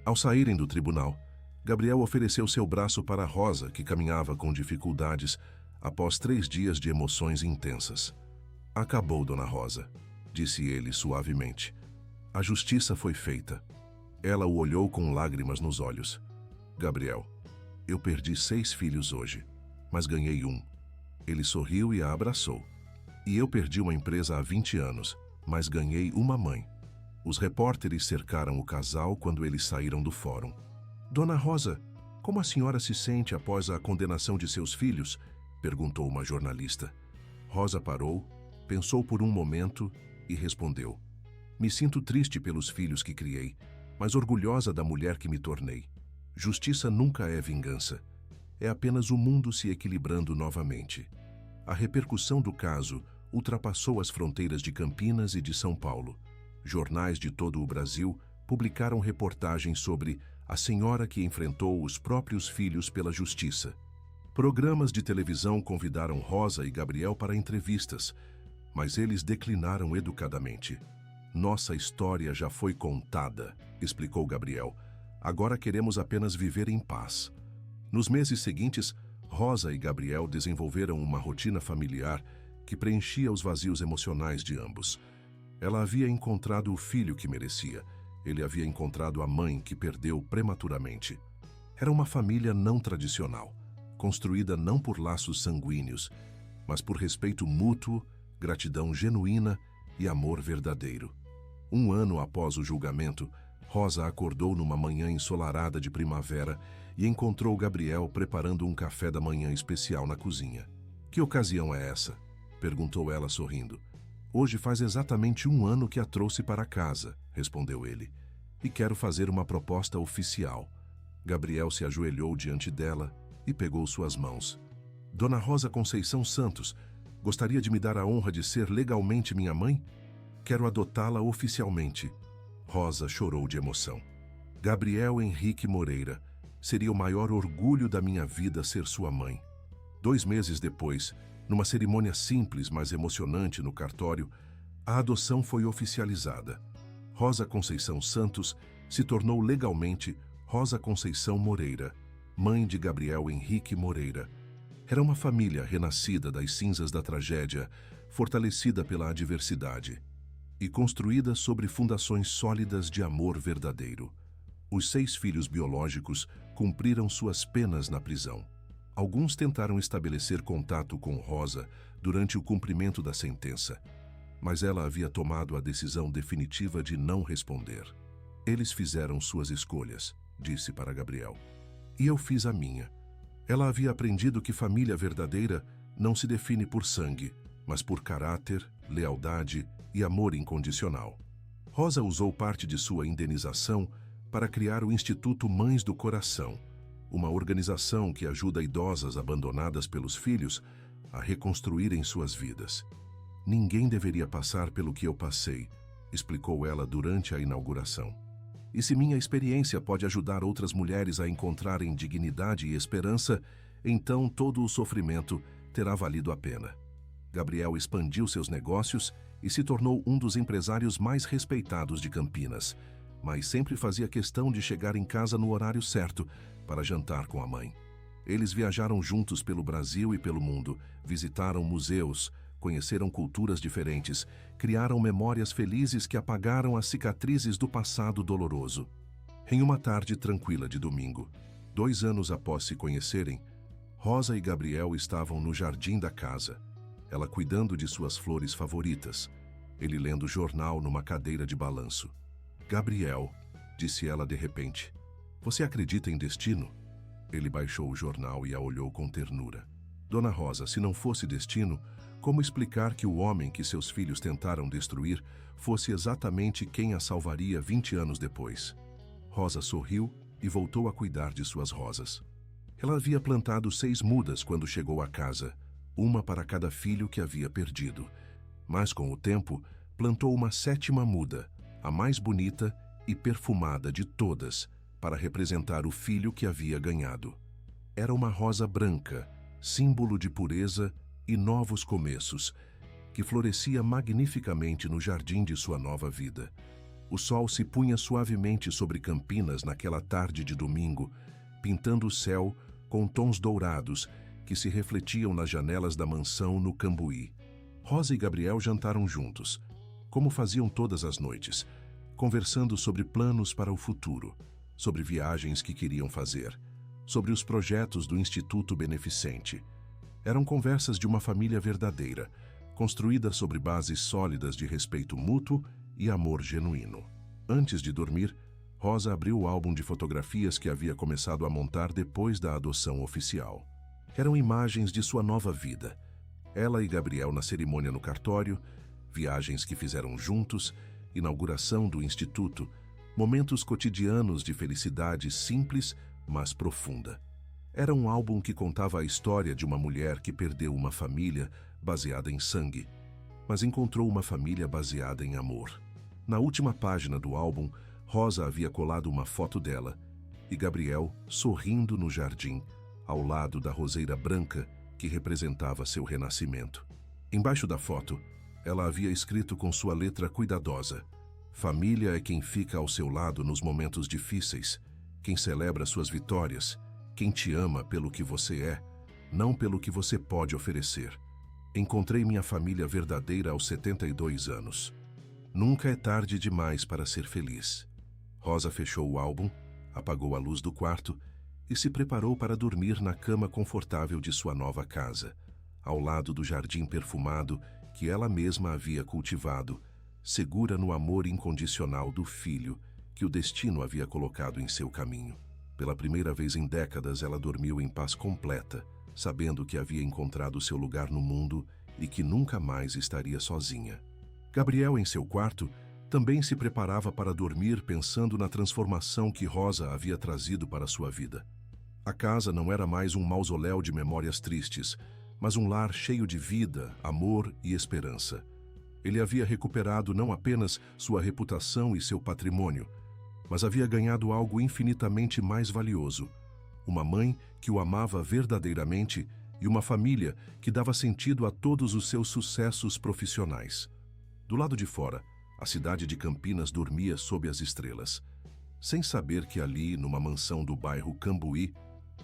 Ao saírem do tribunal, Gabriel ofereceu seu braço para Rosa, que caminhava com dificuldades após 3 dias de emoções intensas. "Acabou, Dona Rosa", disse ele suavemente. "A justiça foi feita." Ela o olhou com lágrimas nos olhos. "Gabriel, eu perdi 6 filhos hoje, mas ganhei um." Ele sorriu e a abraçou. "E eu perdi uma empresa há 20 anos, mas ganhei uma mãe." Os repórteres cercaram o casal quando eles saíram do fórum. "Dona Rosa, como a senhora se sente após a condenação de seus filhos?" perguntou uma jornalista. Rosa parou, pensou por um momento e respondeu: "Me sinto triste pelos filhos que criei, mas orgulhosa da mulher que me tornei. Justiça nunca é vingança. É apenas o mundo se equilibrando novamente." A repercussão do caso ultrapassou as fronteiras de Campinas e de São Paulo. Jornais de todo o Brasil publicaram reportagens sobre a senhora que enfrentou os próprios filhos pela justiça. Programas de televisão convidaram Rosa e Gabriel para entrevistas, mas eles declinaram educadamente. Nossa história já foi contada, explicou Gabriel. Agora queremos apenas viver em paz. Nos meses seguintes, Rosa e Gabriel desenvolveram uma rotina familiar que preenchia os vazios emocionais de ambos. Ela havia encontrado o filho que merecia. Ele havia encontrado a mãe que perdeu prematuramente. Era uma família não tradicional, construída não por laços sanguíneos, mas por respeito mútuo, gratidão genuína e amor verdadeiro. Um ano após o julgamento, Rosa acordou numa manhã ensolarada de primavera e encontrou Gabriel preparando um café da manhã especial na cozinha. "Que ocasião é essa?" perguntou ela sorrindo. "Hoje faz exatamente um ano que a trouxe para casa", respondeu ele. "E quero fazer uma proposta oficial." Gabriel se ajoelhou diante dela e pegou suas mãos. "Dona Rosa Conceição Santos, gostaria de me dar a honra de ser legalmente minha mãe? Quero adotá-la oficialmente." Rosa chorou de emoção. "Gabriel Henrique Moreira, seria o maior orgulho da minha vida ser sua mãe." 2 meses depois, numa cerimônia simples, mas emocionante no cartório, a adoção foi oficializada. Rosa Conceição Santos se tornou legalmente Rosa Conceição Moreira, mãe de Gabriel Henrique Moreira. Era uma família renascida das cinzas da tragédia, fortalecida pela adversidade e construída sobre fundações sólidas de amor verdadeiro. Os 6 filhos biológicos cumpriram suas penas na prisão. Alguns tentaram estabelecer contato com Rosa durante o cumprimento da sentença, mas ela havia tomado a decisão definitiva de não responder. "Eles fizeram suas escolhas", disse para Gabriel. "E eu fiz a minha." Ela havia aprendido que família verdadeira não se define por sangue, mas por caráter, lealdade e amor incondicional. Rosa usou parte de sua indenização para criar o Instituto Mães do Coração, uma organização que ajuda idosas abandonadas pelos filhos a reconstruírem suas vidas. "Ninguém deveria passar pelo que eu passei", explicou ela durante a inauguração. "E se minha experiência pode ajudar outras mulheres a encontrarem dignidade e esperança, então todo o sofrimento terá valido a pena." Gabriel expandiu seus negócios e se tornou um dos empresários mais respeitados de Campinas, mas sempre fazia questão de chegar em casa no horário certo para jantar com a mãe. Eles viajaram juntos pelo Brasil e pelo mundo, visitaram museus, conheceram culturas diferentes, criaram memórias felizes que apagaram as cicatrizes do passado doloroso. Em uma tarde tranquila de domingo, 2 anos após se conhecerem, Rosa e Gabriel estavam no jardim da casa, ela cuidando de suas flores favoritas, ele lendo jornal numa cadeira de balanço. "Gabriel", disse ela de repente, "você acredita em destino?" Ele baixou o jornal e a olhou com ternura. "Dona Rosa, se não fosse destino, como explicar que o homem que seus filhos tentaram destruir fosse exatamente quem a salvaria 20 anos depois?" Rosa sorriu e voltou a cuidar de suas rosas. Ela havia plantado 6 mudas quando chegou à casa, uma para cada filho que havia perdido. Mas com o tempo, plantou uma 7ª muda, a mais bonita e perfumada de todas, para representar o filho que havia ganhado. Era uma rosa branca, símbolo de pureza e novos começos, que florescia magnificamente no jardim de sua nova vida. O sol se punha suavemente sobre Campinas naquela tarde de domingo, pintando o céu com tons dourados que se refletiam nas janelas da mansão no Cambuí. Rosa e Gabriel jantaram juntos, como faziam todas as noites, conversando sobre planos para o futuro, sobre viagens que queriam fazer, sobre os projetos do Instituto Beneficente. Eram conversas de uma família verdadeira, construída sobre bases sólidas de respeito mútuo e amor genuíno. Antes de dormir, Rosa abriu o álbum de fotografias que havia começado a montar depois da adoção oficial. Eram imagens de sua nova vida. Ela e Gabriel na cerimônia no cartório, viagens que fizeram juntos, inauguração do Instituto, momentos cotidianos de felicidade simples, mas profunda. Era um álbum que contava a história de uma mulher que perdeu uma família baseada em sangue, mas encontrou uma família baseada em amor. Na última página do álbum, Rosa havia colado uma foto dela e Gabriel sorrindo no jardim, ao lado da roseira branca que representava seu renascimento. Embaixo da foto, ela havia escrito com sua letra cuidadosa: Família é quem fica ao seu lado nos momentos difíceis, quem celebra suas vitórias, quem te ama pelo que você é, não pelo que você pode oferecer. Encontrei minha família verdadeira aos 72 anos. Nunca é tarde demais para ser feliz. Rosa fechou o álbum, apagou a luz do quarto e se preparou para dormir na cama confortável de sua nova casa, ao lado do jardim perfumado que ela mesma havia cultivado, segura no amor incondicional do filho que o destino havia colocado em seu caminho. Pela primeira vez em décadas, ela dormiu em paz completa, sabendo que havia encontrado seu lugar no mundo e que nunca mais estaria sozinha. Gabriel, em seu quarto, também se preparava para dormir, pensando na transformação que Rosa havia trazido para sua vida. A casa não era mais um mausoléu de memórias tristes, mas um lar cheio de vida, amor e esperança. Ele havia recuperado não apenas sua reputação e seu patrimônio, mas havia ganhado algo infinitamente mais valioso: uma mãe que o amava verdadeiramente e uma família que dava sentido a todos os seus sucessos profissionais. Do lado de fora, a cidade de Campinas dormia sob as estrelas, sem saber que ali, numa mansão do bairro Cambuí,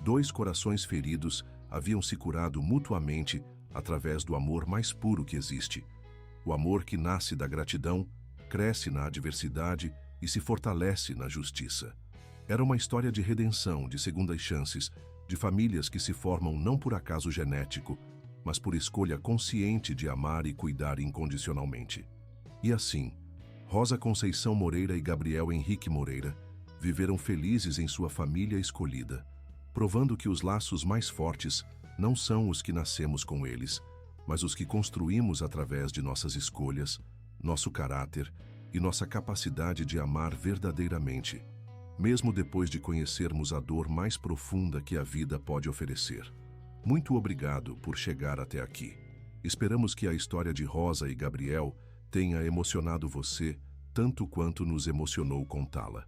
dois corações feridos haviam se curado mutuamente através do amor mais puro que existe. O amor que nasce da gratidão, cresce na adversidade e se fortalece na justiça. Era uma história de redenção, de segundas chances, de famílias que se formam não por acaso genético, mas por escolha consciente de amar e cuidar incondicionalmente. E assim, Rosa Conceição Moreira e Gabriel Henrique Moreira viveram felizes em sua família escolhida, provando que os laços mais fortes não são os que nascemos com eles, mas os que construímos através de nossas escolhas, nosso caráter e nossa capacidade de amar verdadeiramente, mesmo depois de conhecermos a dor mais profunda que a vida pode oferecer. Muito obrigado por chegar até aqui. Esperamos que a história de Rosa e Gabriel tenha emocionado você tanto quanto nos emocionou contá-la.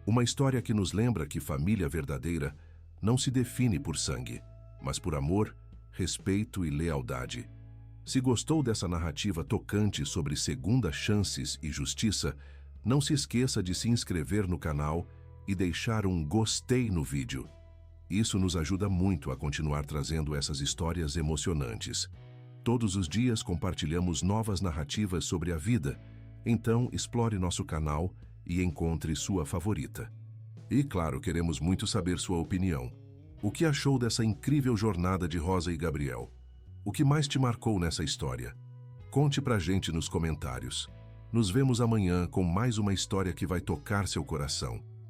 Uma história que nos lembra que família verdadeira não se define por sangue, mas por amor, respeito e lealdade. Se gostou dessa narrativa tocante sobre segundas chances e justiça, não se esqueça de se inscrever no canal e deixar um gostei no vídeo. Isso nos ajuda muito a continuar trazendo essas histórias emocionantes. Todos os dias compartilhamos novas narrativas sobre a vida, então explore nosso canal e encontre sua favorita. E claro, queremos muito saber sua opinião. O que achou dessa incrível jornada de Rosa e Gabriel? O que mais te marcou nessa história? Conte pra gente nos comentários. Nos vemos amanhã com mais uma história que vai tocar seu coração.